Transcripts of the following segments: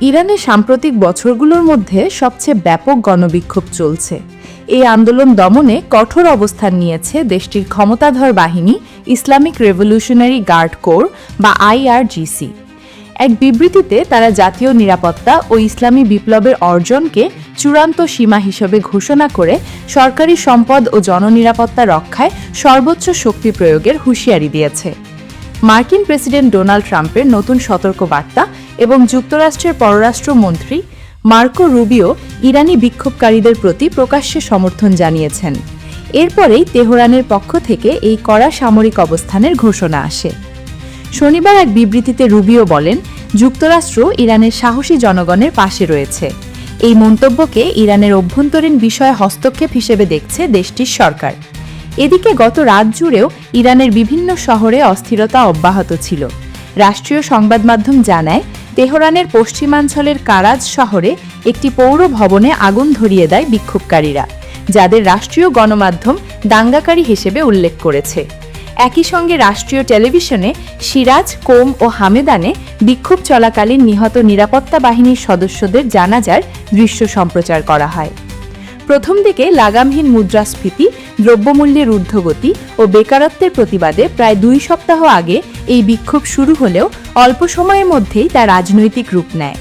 ইরানের সাম্প্রতিক বছরগুলোর মধ্যে সবচেয়ে ব্যাপক গণবিক্ষোভ চলছে। এই আন্দোলন দমনে কঠোর অবস্থান নিয়েছে দেশটির ক্ষমতাধর বাহিনী ইসলামিক রেভলিউশনারি গার্ড কোর বা IRGC। এক বিবৃতিতে তারা জাতীয় নিরাপত্তা ও ইসলামী বিপ্লবের অর্জনকে চূড়ান্ত সীমা হিসেবে ঘোষণা করে সরকারি সম্পদ ও জননিরাপত্তা রক্ষায় সর্বোচ্চ শক্তি প্রয়োগের হুঁশিয়ারি দিয়েছে। মার্কিন প্রেসিডেন্ট ডোনাল্ড ট্রাম্পের নতুন সতর্কবার্তা এবং যুক্তরাষ্ট্রের পররাষ্ট্রমন্ত্রী মার্কো রুবিও ইরানি বিক্ষোভকারীদের প্রতি প্রকাশ্যে সমর্থন জানিয়েছেন। এরপরেই তেহরানের পক্ষ থেকে এই কড়া সামরিক অবস্থানের ঘোষণা আসে। শনিবার এক বিবৃতিতে রুবিও বলেন, যুক্তরাষ্ট্র ইরানের সাহসী জনগণের পাশে রয়েছে। এই মন্তব্যকে ইরানের অভ্যন্তরীণ বিষয়ে হস্তক্ষেপ হিসেবে দেখছে দেশটির সরকার। এদিকে গত রাত জুড়েও ইরানের বিভিন্ন শহরে অস্থিরতা অব্যাহত ছিল। রাষ্ট্রীয় সংবাদ মাধ্যম জানায়, তেহরানের পশ্চিমাঞ্চলের কারাজ শহরে একটি পৌর ভবনে আগুন ধরিয়ে দেয় বিক্ষোভকারীরা, যাদের রাষ্ট্রীয় গণমাধ্যম দাঙ্গাকারী হিসেবে উল্লেখ করেছে। একই সঙ্গে রাষ্ট্রীয় টেলিভিশনে সিরাজ, কোম ও হামেদানে বিক্ষোভ চলাকালীন নিহত নিরাপত্তা বাহিনীর সদস্যদের জানাজার দৃশ্য সম্প্রচার করা হয়। প্রথম দিকে লাগামহীন মুদ্রাস্ফীতি, দ্রব্যমূল্যের ঊর্ধ্বগতি ও বেকারত্বের প্রতিবাদে প্রায় 2 সপ্তাহ আগে এই বিক্ষোভ শুরু হলেও অল্প সময়ের মধ্যেই তা রাজনৈতিক রূপ নেয়।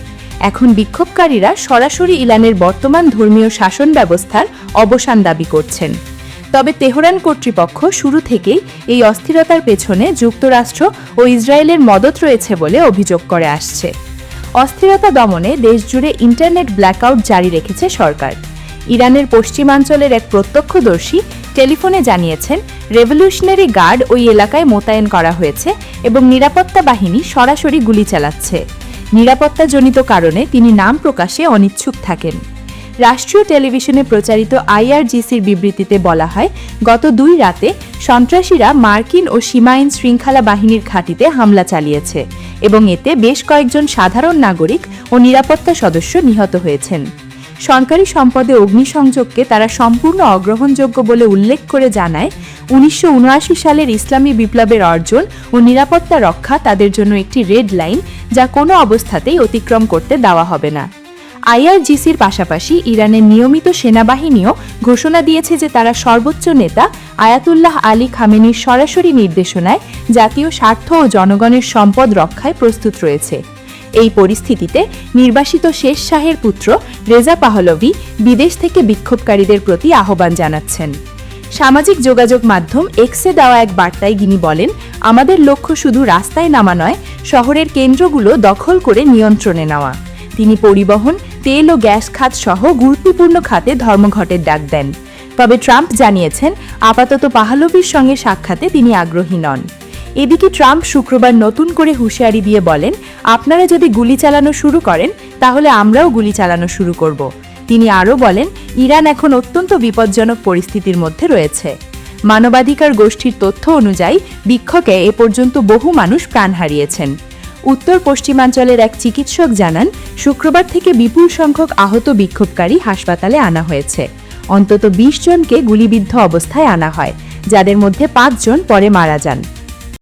এখন বিক্ষোভকারীরা সরাসরি ইরানের বর্তমান ধর্মীয় শাসন ব্যবস্থার অবসান দাবি করছেন। তবে তেহরান কর্তৃপক্ষ শুরু থেকেই এই অস্থিরতার পেছনে যুক্তরাষ্ট্র ও ইসরায়েলের মদত রয়েছে বলে অভিযোগ করে আসছে। অস্থিরতা দমনে দেশজুড়ে ইন্টারনেট ব্ল্যাকআউট জারি রেখেছে সরকার। ইরানের পশ্চিমাঞ্চলের এক প্রত্যক্ষদর্শী টেলিফোনে জানিয়েছেন, রেভলিউশনারি গার্ড ওই এলাকায় মোতায়েন করা হয়েছে এবং নিরাপত্তা বাহিনী সরাসরি গুলি চালাচ্ছে। নিরাপত্তাজনিত কারণে তিনি নাম প্রকাশে অনিচ্ছুক থাকেন। রাষ্ট্রীয় টেলিভিশনে প্রচারিত IRGCর বিবৃতিতে বলা হয়, গত 2 রাতে সন্ত্রাসীরা মার্কিন ও সীমাইন শৃঙ্খলা বাহিনীর ঘাঁটিতে হামলা চালিয়েছে এবং এতে বেশ কয়েকজন সাধারণ নাগরিক ও নিরাপত্তা সদস্য নিহত হয়েছেন। সরকারি সম্পদে অগ্নিসংযোগকে তারা সম্পূর্ণ অগ্রহণযোগ্য বলে উল্লেখ করে জানায়, 1979 সালের ইসলামী বিপ্লবের অর্জন ও নিরাপত্তা রক্ষা তাদের জন্য একটি রেড লাইন, যা কোনো অবস্থাতেই অতিক্রম করতে দেওয়া হবে না। IRGCর পাশাপাশি ইরানের নিয়মিত সেনাবাহিনীও ঘোষণা দিয়েছে যে তারা সর্বোচ্চ নেতা আয়াতুল্লাহ আলী খামেনির সরাসরি নির্দেশনায় জাতীয় স্বার্থ ও জনগণের সম্পদ রক্ষায় প্রস্তুত রয়েছে। এই পরিস্থিতিতে নির্বাসিত শেষ শাহের পুত্র রেজা পাহলভি বিদেশ থেকে বিক্ষোভকারীদের প্রতি আহ্বান জানাচ্ছেন। সামাজিক যোগাযোগ মাধ্যম এক্সে দেওয়া এক বার্তায় তিনি বলেন, আমাদের লক্ষ্য শুধু রাস্তায় নামা নয়, শহরের কেন্দ্রগুলো দখল করে নিয়ন্ত্রণে নেওয়া। তিনি পরিবহন, তেল ও গ্যাস খাত সহ গুরুত্বপূর্ণ খাতে ধর্মঘটের ডাক দেন। তবে ট্রাম্প জানিয়েছেন, আপাতত পাহলভির সঙ্গে সাক্ষাতে তিনি আগ্রহী নন। এদিকে ট্রাম্প শুক্রবার নতুন করে হুঁশিয়ারি দিয়ে বলেন, আপনারা যদি গুলি চালানো শুরু করেন তাহলে আমরাও গুলি চালানো শুরু করব। তিনি আরও বলেন, ইরান এখন অত্যন্ত বিপজ্জনক পরিস্থিতির মধ্যে রয়েছে। মানবাধিকার গোষ্ঠীর তথ্য অনুযায়ী বিক্ষোভে এ পর্যন্ত বহু মানুষ প্রাণ হারিয়েছেন। উত্তর পশ্চিমাঞ্চলের এক চিকিৎসক জানান, শুক্রবার থেকে বিপুল সংখ্যক আহত বিক্ষোভকারী হাসপাতালে আনা হয়েছে। অন্তত 20 জনকে গুলিবিদ্ধ অবস্থায় আনা হয়, যাদের মধ্যে 5 জন পরে মারা যান।